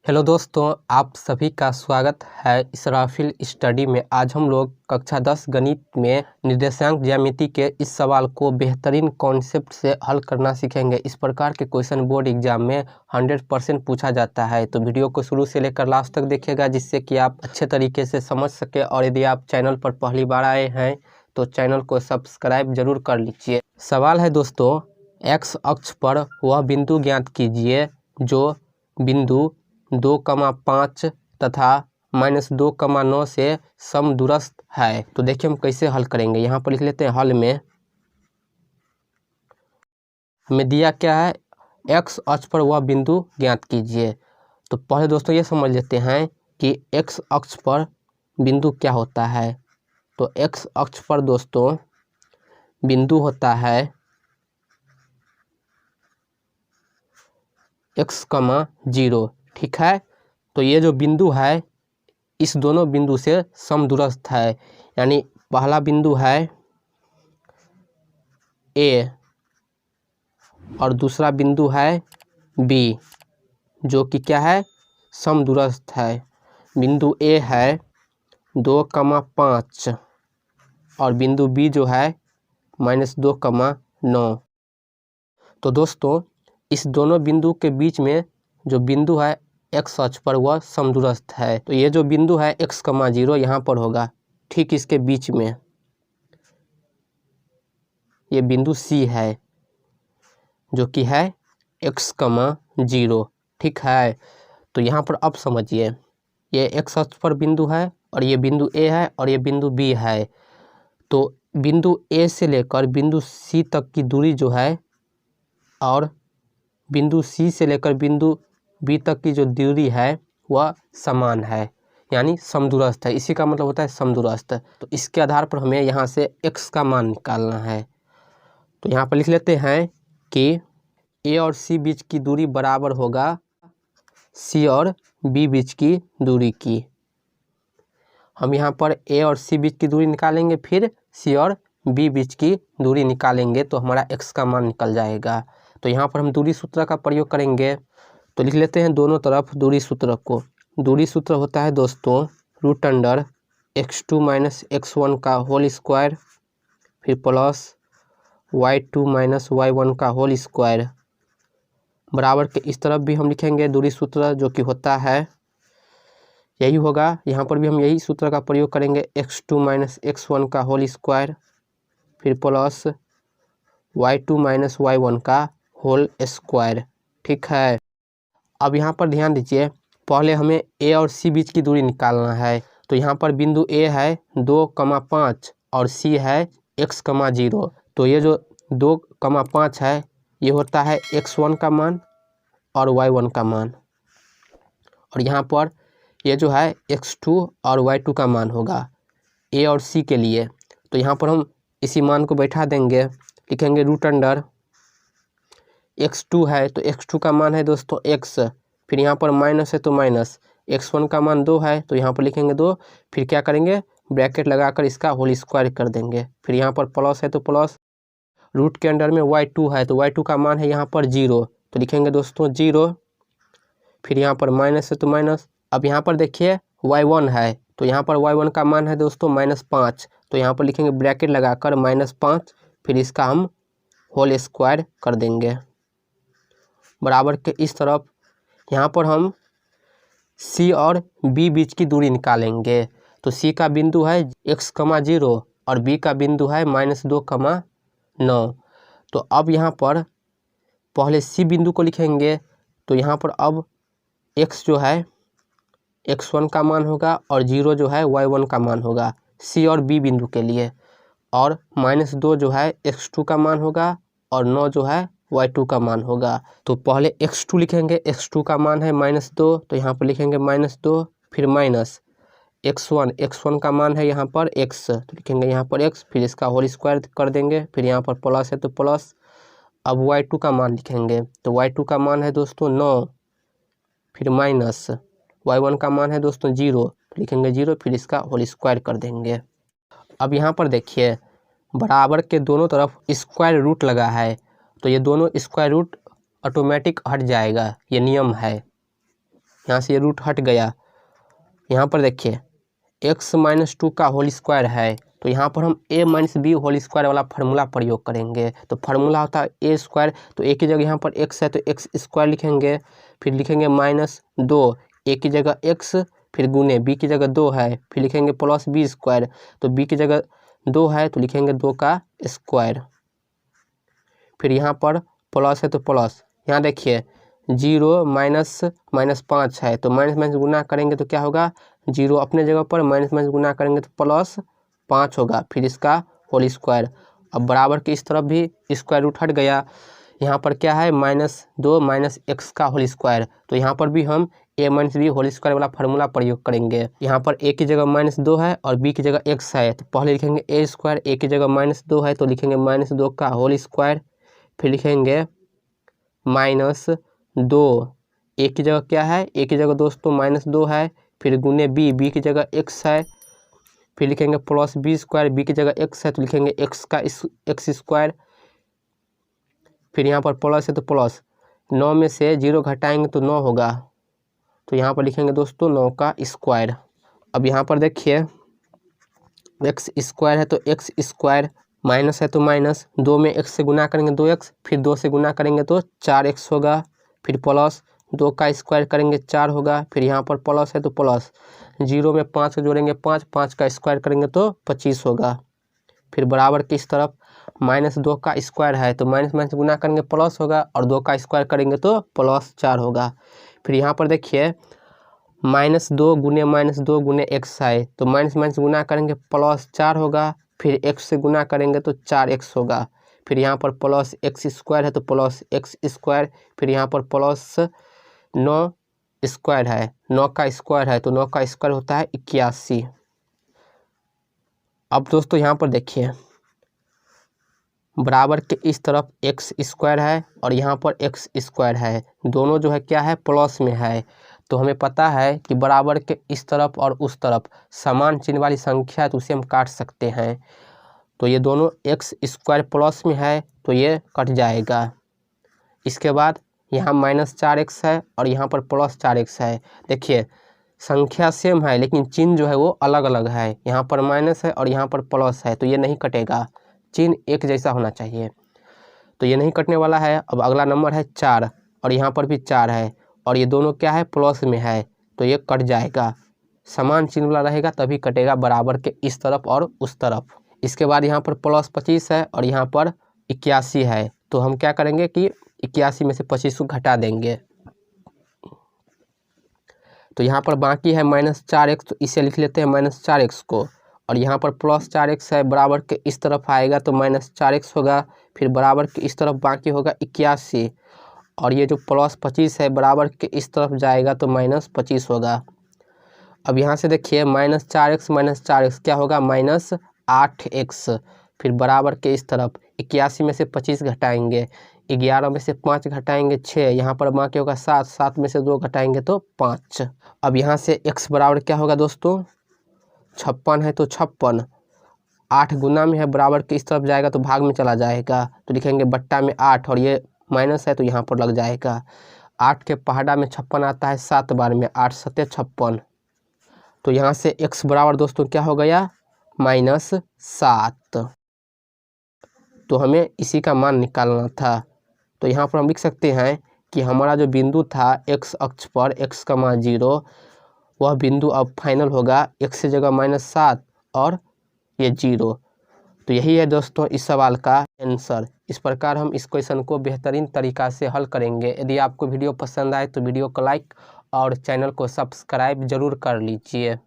Hello दोस्तों, आप सभी का स्वागत है इसराफिल स्टडी में। आज हम लोग कक्षा 10 गणित में निर्देशांक ज्यामिति के इस सवाल को बेहतरीन कॉन्सेप्ट से हल करना सीखेंगे। इस प्रकार के क्वेश्चन बोर्ड एग्जाम में 100% पूछा जाता है, तो वीडियो को शुरू से लेकर लास्ट तक देखिएगा, जिससे कि आप अच्छे तरीके से समझ सके। और यदि आप चैनल पर पहली बार आए हैं तो चैनल को सब्सक्राइब जरूर कर लीजिए। सवाल है दोस्तों, एक्स अक्ष पर वह बिंदु ज्ञात कीजिए जो बिंदु 2,5 तथा -2,9 से समदूरस्थ है। तो देखिए हम कैसे हल करेंगे। यहाँ पर लिख लेते हैं हल में हमें दिया क्या है, एक्स अक्ष पर वह बिंदु ज्ञात कीजिए। तो पहले दोस्तों ये समझ लेते हैं कि एक्स अक्ष पर बिंदु क्या होता है। तो एक्स अक्ष पर दोस्तों बिंदु होता है x,0, ठीक है। तो ये जो बिंदु है इस दोनों बिंदु से समदूरस्थ है, यानी पहला बिंदु है A और दूसरा बिंदु है B, जो कि क्या है, समदूरस्थ है। बिंदु A है 2,5 और बिंदु B जो है -2,9। तो दोस्तों इस दोनों बिंदु के बीच में जो बिंदु है एक्स अक्ष पर वह समदूरस्थ है। तो ये जो बिंदु है x,0 यहाँ पर होगा, ठीक इसके बीच में ये बिंदु C है जो कि है x,0, ठीक है। तो यहाँ पर अब समझिए, ये एक्स अक्ष पर बिंदु है और ये बिंदु A है और ये बिंदु B है। तो बिंदु A से लेकर बिंदु C तक की दूरी जो है और बिंदु C से लेकर बिंदु B तक की जो दूरी है वह समान है, यानी समदूरस्थ है। इसी का मतलब होता है समदूरस्थ। तो इसके आधार पर हमें यहाँ से x का मान निकालना है। तो यहाँ पर लिख लेते हैं कि A और C बीच की दूरी बराबर होगा C और B बीच की दूरी की। हम यहाँ पर A और C बीच की दूरी निकालेंगे, फिर C और B बीच की दूरी निकालेंगे, तो हमारा x का मान निकल जाएगा। तो यहाँ पर हम दूरी सूत्र का प्रयोग करेंगे। तो लिख लेते हैं दोनों तरफ दूरी सूत्र को। दूरी सूत्र होता है दोस्तों √x2 - x1 का होल स्क्वायर, फिर प्लस y2 - y1 का होल स्क्वायर, बराबर के इस तरफ भी हम लिखेंगे दूरी सूत्र, जो कि होता है यही होगा। यहाँ पर भी हम यही सूत्र का प्रयोग करेंगे, x2 - x1 का होल स्क्वायर, फिर प्लस y2 - y1 का होल स्क्वायर, ठीक है। अब यहाँ पर ध्यान दीजिए, पहले हमें A और C बीच की दूरी निकालना है। तो यहाँ पर बिंदु A है 2,5 और C है x,0। तो ये जो 2,5 है ये होता है x1 का मान और y1 का मान, और यहाँ पर ये जो है x2 और y2 का मान होगा A और C के लिए। तो यहाँ पर हम इसी मान को बैठा देंगे, लिखेंगे √x2 है तो x2 का मान है दोस्तों x, फिर यहाँ पर माइनस है तो माइनस, x1 का मान 2 है तो यहाँ पर लिखेंगे 2, फिर क्या करेंगे, ब्रैकेट लगाकर इसका होल स्क्वायर कर देंगे। फिर यहाँ पर प्लस है तो प्लस, रूट के अंडर में y2 है तो y2 का मान है यहाँ पर 0, तो लिखेंगे दोस्तों 0, फिर यहाँ पर माइनस है तो माइनस। अब यहाँ पर देखिए y1 है तो यहाँ पर y1 का मान है दोस्तों -5, तो यहाँ पर लिखेंगे ब्रैकेट लगाकर -5, फिर इसका हम होल स्क्वायर कर देंगे बराबर के इस तरफ। यहाँ पर हम C और B बीच की दूरी निकालेंगे। तो C का बिंदु है x,0 और B का बिंदु है -2,9। तो अब यहाँ पर पहले C बिंदु को लिखेंगे। तो यहाँ पर अब x जो है x1 का मान होगा और 0 जो है y1 का मान होगा C और B बिंदु के लिए, और -2 जो है x2 का मान होगा और 9 जो है y2 का मान होगा। तो पहले x2 लिखेंगे, x2 का मान है -2, तो यहाँ पर लिखेंगे -2, फिर माइनस x1 का मान है यहाँ पर x, तो लिखेंगे यहाँ पर x, फिर इसका होल स्क्वायर कर देंगे, फिर यहाँ पर प्लस है तो प्लस। अब y2 का मान लिखेंगे, तो y2 का मान है दोस्तों 9, फिर माइनस y1 का मान है दोस्तों 0, तो लिखेंगे 0, फिर इसका होल स्क्वायर कर देंगे। अब यहाँ पर देखिए बराबर के दोनों तरफ स्क्वायर रूट लगा है, तो ये दोनों स्क्वायर रूट ऑटोमेटिक हट जाएगा, ये नियम है। यहाँ से ये रूट हट गया। यहाँ पर देखिए x माइनस 2 का होल स्क्वायर है, तो यहाँ पर हम a minus B whole square वाला फार्मूला प्रयोग करेंगे। तो फार्मूला होता है ए स्क्वायर, तो एक ही जगह यहाँ पर x है तो x स्क्वायर लिखेंगे, फिर लिखेंगे माइनस 2, a की जगह x, फिर गुने b की जगह 2 है, फिर लिखेंगे प्लस बी स्क्वायर, तो b की जगह 2 है तो लिखेंगे 2 का स्क्वायर, फिर यहाँ पर प्लस है तो प्लस। यहाँ देखिए 0 माइनस 5 है, तो माइनस माइनस गुना करेंगे तो क्या होगा, 0 अपने जगह पर, माइनस माइनस गुना करेंगे तो प्लस 5 होगा, फिर इसका होल स्क्वायर। अब बराबर के इस तरफ भी स्क्वायर रूट हट गया। यहाँ पर क्या है, -2 माइनस x का होल स्क्वायर, तो यहाँ पर भी हम a minus B whole square वाला फार्मूला प्रयोग करेंगे। यहाँ पर a की जगह -2 है और b की जगह x है, तो पहले लिखेंगे a स्क्वायर, a की जगह -2 है तो लिखेंगे -2 का होल स्क्वायर, फिर लिखेंगे -2, a की जगह क्या है, a की जगह दोस्तों -2 है, फिर गुने b की जगह x है, फिर लिखेंगे प्लस बी स्क्वायर, बी की जगह x है तो लिखेंगे x का x स्क्वायर, फिर यहाँ पर प्लस है तो प्लस, 9 में से 0 घटाएंगे तो 9 होगा, तो यहाँ पर लिखेंगे दोस्तों 9 का स्क्वायर। अब यहाँ पर देखिए x स्क्वायर है तो x स्क्वायर, माइनस है तो माइनस, 2 में x से गुना करेंगे 2x, फिर 2 से गुना करेंगे तो 4x होगा, फिर प्लस 2 का स्क्वायर करेंगे 4 होगा, फिर यहाँ पर प्लस है तो प्लस, 0 में 5 जोड़ेंगे 5, 5 का स्क्वायर करेंगे तो 25 होगा, फिर बराबर की इस तरफ -2 का स्क्वायर है तो माइनस माइनस गुना करेंगे प्लस होगा, और 2 का स्क्वायर करेंगे तो प्लस 4 होगा। फिर यहाँ पर देखिए -2 गुने x है, तो माइनस माइनस गुना करेंगे प्लस 4 होगा, फिर x से गुना करेंगे तो 4x होगा, फिर यहाँ पर प्लस x स्क्वायर है तो प्लस x स्क्वायर, फिर यहाँ पर प्लस 9 स्क्वायर है, 9 का स्क्वायर है तो 9 का स्क्वायर होता है 81। अब दोस्तों यहाँ पर देखिए बराबर के इस तरफ x स्क्वायर है और यहाँ पर x स्क्वायर है, दोनों जो है क्या है, प्लस में है, तो हमें पता है कि बराबर के इस तरफ और उस तरफ समान चिन्ह वाली संख्या है तो उसे हम काट सकते हैं। तो ये दोनों x स्क्वायर प्लस में है तो ये कट जाएगा। इसके बाद यहाँ -4x है और यहाँ पर +4x है। देखिए संख्या सेम है लेकिन चिन्ह जो है वो अलग अलग है, यहाँ पर माइनस है और यहाँ पर प्लस है, तो ये नहीं कटेगा, चिन्ह एक जैसा होना चाहिए, तो ये नहीं कटने वाला है। अब अगला नंबर है 4 और यहाँ पर भी 4 है और ये दोनों क्या है, प्लस में है, तो ये कट जाएगा, समान चिन्ह वाला रहेगा तभी कटेगा, बराबर के इस तरफ और उस तरफ। इसके बाद यहाँ पर +25 है और यहाँ पर 81 है, तो हम क्या करेंगे कि 81 में से 25 को घटा देंगे, तो यहाँ पर बाकी है -4x, तो इसे लिख लेते हैं -4x को, और यहाँ पर +4x है, बराबर के इस तरफ आएगा तो -4x होगा, फिर बराबर के इस तरफ बाकी होगा 81, और ये जो +25 है बराबर के इस तरफ जाएगा तो -25 होगा। अब यहाँ से देखिए -4x क्या होगा, -8x, फिर बराबर के इस तरफ 81 में से 25 घटाएंगे, 11 में से 5 घटाएंगे 6, यहाँ पर बाकी होगा 7, 7 में से 2 घटाएंगे तो 5। अब यहाँ से x बराबर क्या होगा दोस्तों, 56 है तो 56, 8 गुना में है, बराबर के इस तरफ जाएगा तो भाग में चला जाएगा, तो लिखेंगे बट्टा में 8, और ये माइनस है तो यहाँ पर लग जाएगा, 8 के पहाड़ा में 56 आता है 7 बार में, 8 सत्ते 56, तो यहाँ से x बराबर दोस्तों क्या हो गया, -7। तो हमें इसी का मान निकालना था, तो यहाँ पर हम लिख सकते हैं कि हमारा जो बिंदु था x अक्ष पर x, 0, वह बिंदु अब फाइनल होगा, x की जगह -7 और ये 0। तो यही है दोस्तों इस सवाल का आंसर। इस प्रकार हम इस क्वेश्चन को बेहतरीन तरीक़ा से हल करेंगे। यदि आपको वीडियो पसंद आए तो वीडियो को लाइक और चैनल को सब्सक्राइब जरूर कर लीजिए।